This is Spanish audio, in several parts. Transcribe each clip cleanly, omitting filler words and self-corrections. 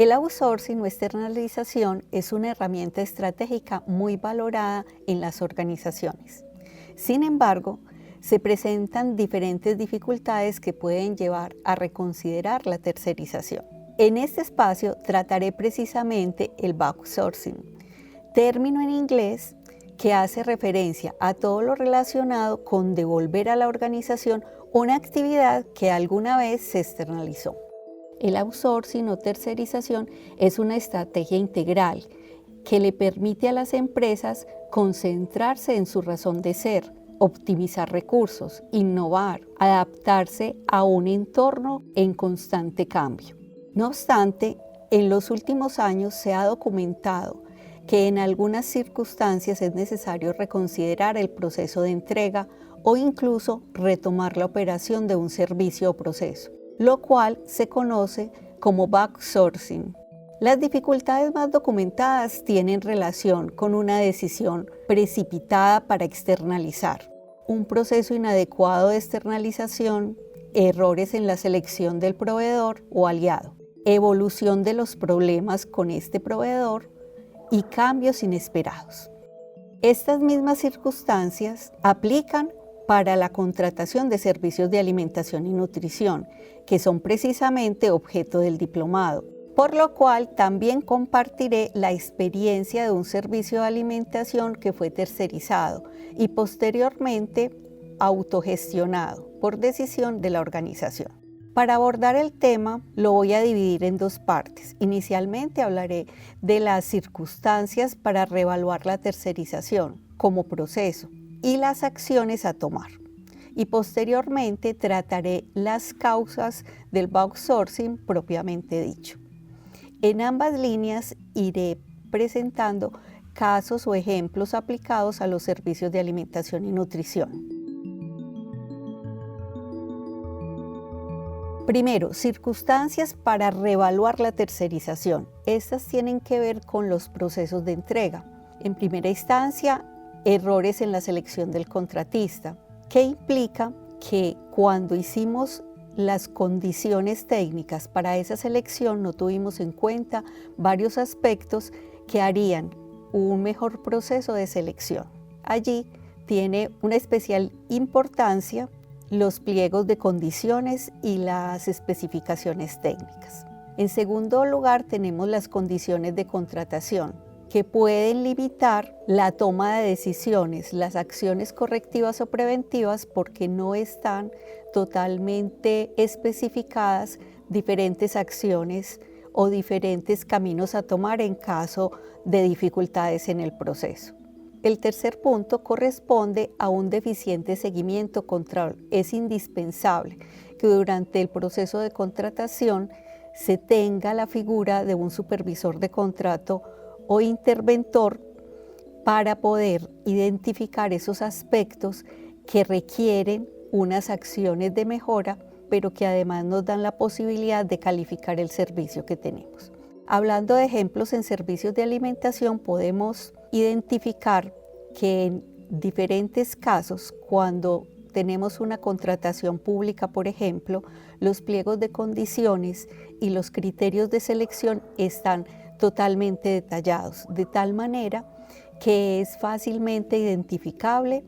El outsourcing o externalización es una herramienta estratégica muy valorada en las organizaciones. Sin embargo, se presentan diferentes dificultades que pueden llevar a reconsiderar la tercerización. En este espacio trataré precisamente el backsourcing, término en inglés que hace referencia a todo lo relacionado con devolver a la organización una actividad que alguna vez se externalizó. El outsourcing o tercerización es una estrategia integral que le permite a las empresas concentrarse en su razón de ser, optimizar recursos, innovar, adaptarse a un entorno en constante cambio. No obstante, en los últimos años se ha documentado que en algunas circunstancias es necesario reconsiderar el proceso de entrega o incluso retomar la operación de un servicio o proceso, lo cual se conoce como backsourcing. Las dificultades más documentadas tienen relación con una decisión precipitada para externalizar, un proceso inadecuado de externalización, errores en la selección del proveedor o aliado, evolución de los problemas con este proveedor y cambios inesperados. Estas mismas circunstancias aplican para la contratación de servicios de alimentación y nutrición, que son precisamente objeto del diplomado, por lo cual también compartiré la experiencia de un servicio de alimentación que fue tercerizado y posteriormente autogestionado por decisión de la organización. Para abordar el tema lo voy a dividir en dos partes. Inicialmente hablaré de las circunstancias para reevaluar la tercerización como proceso y las acciones a tomar. Y posteriormente trataré las causas del backsourcing propiamente dicho. En ambas líneas iré presentando casos o ejemplos aplicados a los servicios de alimentación y nutrición. Primero, circunstancias para reevaluar la tercerización. Estas tienen que ver con los procesos de entrega. En primera instancia, errores en la selección del contratista, que implica que cuando hicimos las condiciones técnicas para esa selección no tuvimos en cuenta varios aspectos que harían un mejor proceso de selección. Allí tiene una especial importancia los pliegos de condiciones y las especificaciones técnicas. En segundo lugar, tenemos las condiciones de contratación, que pueden limitar la toma de decisiones, las acciones correctivas o preventivas, porque no están totalmente especificadas diferentes acciones o diferentes caminos a tomar en caso de dificultades en el proceso. El tercer punto corresponde a un deficiente seguimiento control. Es indispensable que durante el proceso de contratación se tenga la figura de un supervisor de contrato o interventor para poder identificar esos aspectos que requieren unas acciones de mejora, pero que además nos dan la posibilidad de calificar el servicio que tenemos. Hablando de ejemplos en servicios de alimentación, podemos identificar que en diferentes casos, cuando tenemos una contratación pública, por ejemplo, los pliegos de condiciones y los criterios de selección están totalmente detallados, de tal manera que es fácilmente identificable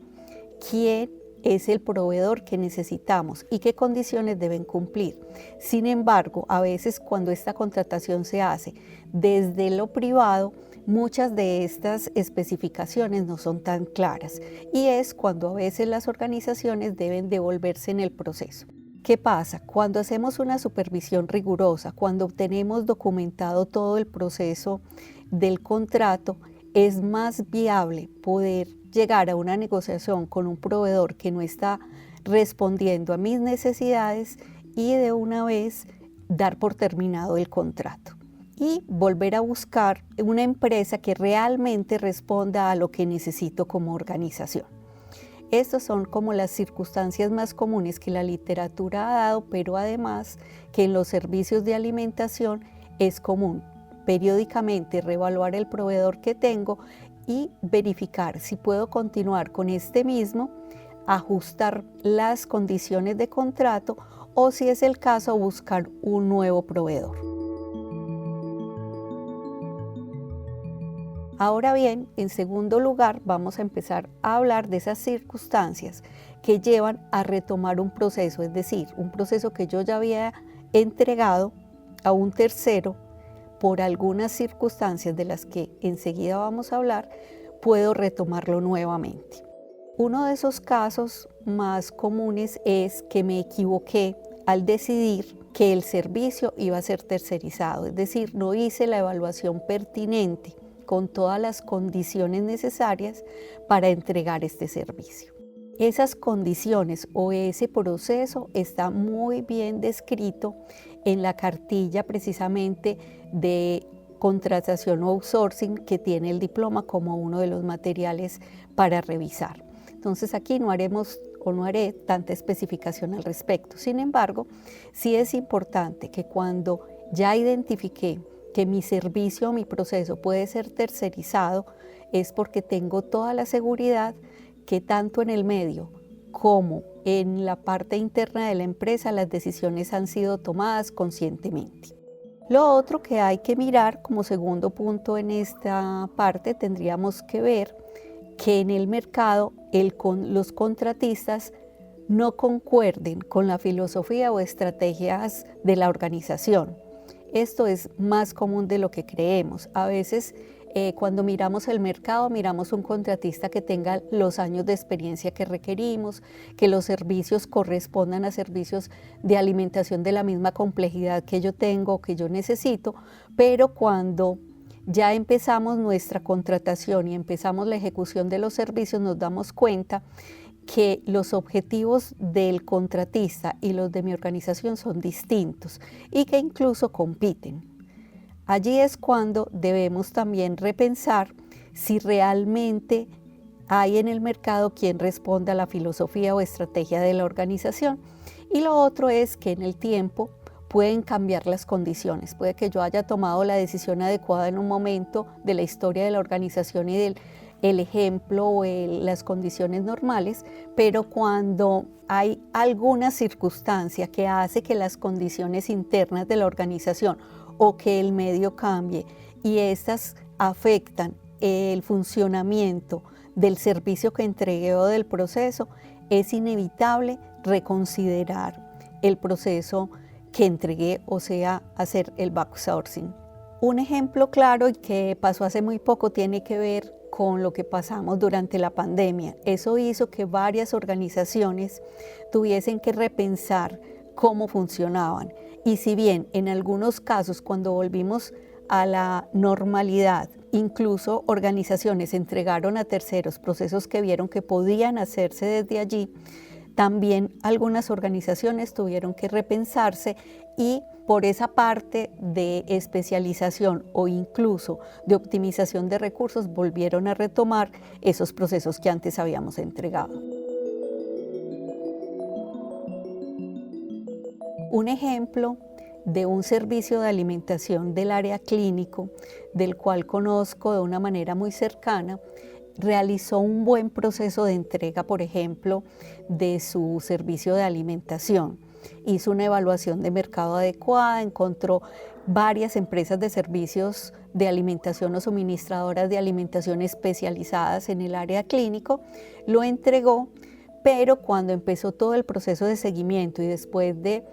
quién es el proveedor que necesitamos y qué condiciones deben cumplir. Sin embargo, a veces cuando esta contratación se hace desde lo privado, muchas de estas especificaciones no son tan claras y es cuando a veces las organizaciones deben devolverse en el proceso. ¿Qué pasa? Cuando hacemos una supervisión rigurosa, cuando tenemos documentado todo el proceso del contrato, es más viable poder llegar a una negociación con un proveedor que no está respondiendo a mis necesidades y de una vez dar por terminado el contrato y volver a buscar una empresa que realmente responda a lo que necesito como organización. Estas son como las circunstancias más comunes que la literatura ha dado, pero además que en los servicios de alimentación es común periódicamente reevaluar el proveedor que tengo y verificar si puedo continuar con este mismo, ajustar las condiciones de contrato o si es el caso buscar un nuevo proveedor. Ahora bien, en segundo lugar, vamos a empezar a hablar de esas circunstancias que llevan a retomar un proceso, es decir, un proceso que yo ya había entregado a un tercero por algunas circunstancias de las que enseguida vamos a hablar, puedo retomarlo nuevamente. Uno de esos casos más comunes es que me equivoqué al decidir que el servicio iba a ser tercerizado, es decir, no hice la evaluación pertinente con todas las condiciones necesarias para entregar este servicio. Esas condiciones o ese proceso está muy bien descrito en la cartilla precisamente de contratación o outsourcing que tiene el diploma como uno de los materiales para revisar. Entonces aquí no haré tanta especificación al respecto. Sin embargo, sí es importante que cuando ya identifiqué que mi servicio o mi proceso puede ser tercerizado, es porque tengo toda la seguridad que tanto en el medio como en la parte interna de la empresa las decisiones han sido tomadas conscientemente. Lo otro que hay que mirar como segundo punto en esta parte, tendríamos que ver que en el mercado los contratistas no concuerden con la filosofía o estrategias de la organización. Esto es más común de lo que creemos. A veces cuando miramos el mercado, miramos un contratista que tenga los años de experiencia que requerimos, que los servicios correspondan a servicios de alimentación de la misma complejidad que yo tengo o que yo necesito, pero cuando ya empezamos nuestra contratación y empezamos la ejecución de los servicios, nos damos cuenta que los objetivos del contratista y los de mi organización son distintos y que incluso compiten. Allí es cuando debemos también repensar si realmente hay en el mercado quien responda a la filosofía o estrategia de la organización. Y lo otro es que en el tiempo pueden cambiar las condiciones. Puede que yo haya tomado la decisión adecuada en un momento de la historia de la organización y del ejemplo o las condiciones normales, pero cuando hay alguna circunstancia que hace que las condiciones internas de la organización o que el medio cambie y estas afectan el funcionamiento del servicio que entregué o del proceso, es inevitable reconsiderar el proceso que entregué, o sea, hacer el backsourcing. Un ejemplo claro y que pasó hace muy poco tiene que ver con lo que pasamos durante la pandemia. Eso hizo que varias organizaciones tuviesen que repensar cómo funcionaban. Y si bien en algunos casos cuando volvimos a la normalidad, incluso organizaciones entregaron a terceros procesos que vieron que podían hacerse desde allí, también algunas organizaciones tuvieron que repensarse y por esa parte de especialización o incluso de optimización de recursos volvieron a retomar esos procesos que antes habíamos entregado. Un ejemplo de un servicio de alimentación del área clínico, del cual conozco de una manera muy cercana, realizó un buen proceso de entrega, por ejemplo, de su servicio de alimentación. Hizo una evaluación de mercado adecuada, encontró varias empresas de servicios de alimentación o suministradoras de alimentación especializadas en el área clínico, lo entregó, pero cuando empezó todo el proceso de seguimiento y después de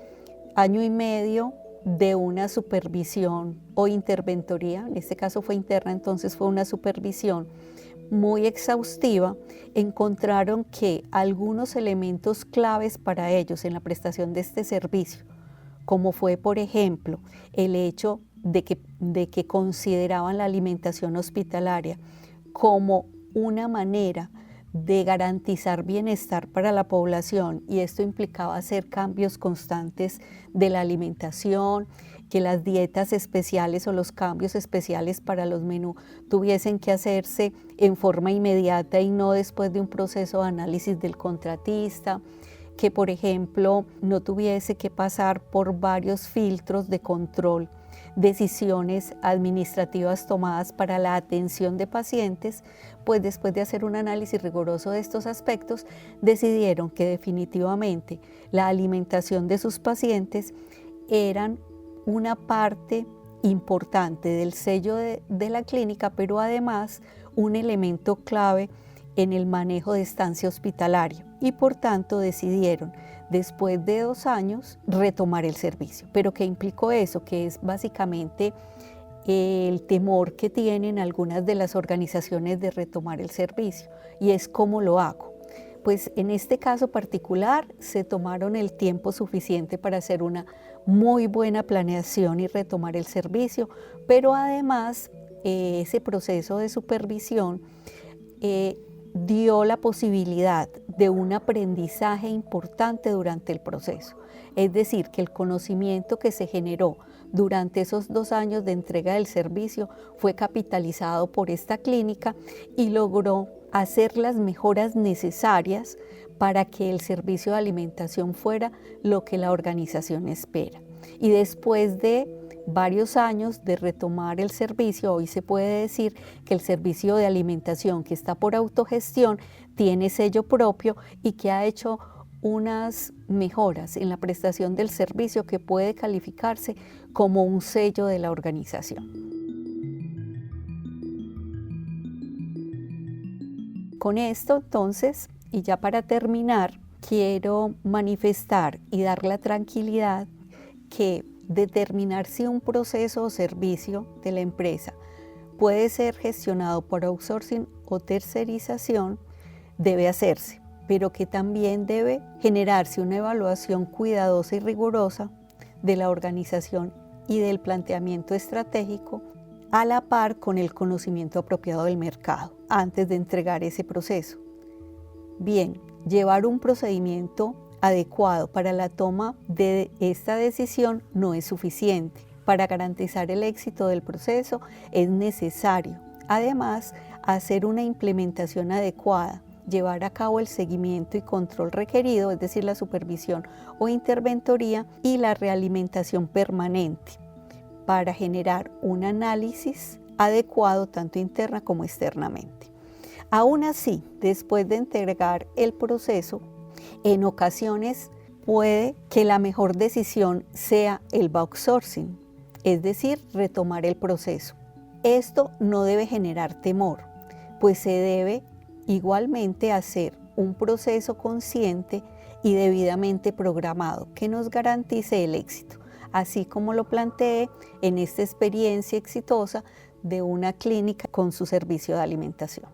año y medio de una supervisión o interventoría, en este caso fue interna, entonces fue una supervisión muy exhaustiva, encontraron que algunos elementos claves para ellos en la prestación de este servicio, como fue por ejemplo el hecho de que consideraban la alimentación hospitalaria como una manera de garantizar bienestar para la población, y esto implicaba hacer cambios constantes de la alimentación, que las dietas especiales o los cambios especiales para los menús tuviesen que hacerse en forma inmediata y no después de un proceso de análisis del contratista, que por ejemplo no tuviese que pasar por varios filtros de control, decisiones administrativas tomadas para la atención de pacientes, pues después de hacer un análisis riguroso de estos aspectos, decidieron que definitivamente la alimentación de sus pacientes eran una parte importante del sello de la clínica, pero además un elemento clave en el manejo de estancia hospitalaria y por tanto decidieron después de 2 años retomar el servicio. ¿Pero qué implicó eso? Que es básicamente el temor que tienen algunas de las organizaciones de retomar el servicio, y es ¿cómo lo hago? Pues en este caso particular se tomaron el tiempo suficiente para hacer una muy buena planeación y retomar el servicio, pero además ese proceso de supervisión dio la posibilidad de un aprendizaje importante durante el proceso. Es decir, que el conocimiento que se generó durante esos 2 años de entrega del servicio fue capitalizado por esta clínica y logró hacer las mejoras necesarias para que el servicio de alimentación fuera lo que la organización espera. Y después de varios años de retomar el servicio, hoy se puede decir que el servicio de alimentación que está por autogestión tiene sello propio y que ha hecho unas mejoras en la prestación del servicio que puede calificarse como un sello de la organización. Con esto, entonces, y ya para terminar, quiero manifestar y dar la tranquilidad que determinar si un proceso o servicio de la empresa puede ser gestionado por outsourcing o tercerización debe hacerse, pero que también debe generarse una evaluación cuidadosa y rigurosa de la organización y del planteamiento estratégico a la par con el conocimiento apropiado del mercado antes de entregar ese proceso. Bien, llevar un procedimiento adecuado para la toma de esta decisión no es suficiente. Para garantizar el éxito del proceso es necesario, además, hacer una implementación adecuada, llevar a cabo el seguimiento y control requerido, es decir, la supervisión o interventoría y la realimentación permanente para generar un análisis adecuado tanto interna como externamente. Aún así, después de entregar el proceso, en ocasiones puede que la mejor decisión sea el outsourcing, es decir, retomar el proceso. Esto no debe generar temor, pues se debe igualmente hacer un proceso consciente y debidamente programado que nos garantice el éxito, así como lo planteé en esta experiencia exitosa de una clínica con su servicio de alimentación.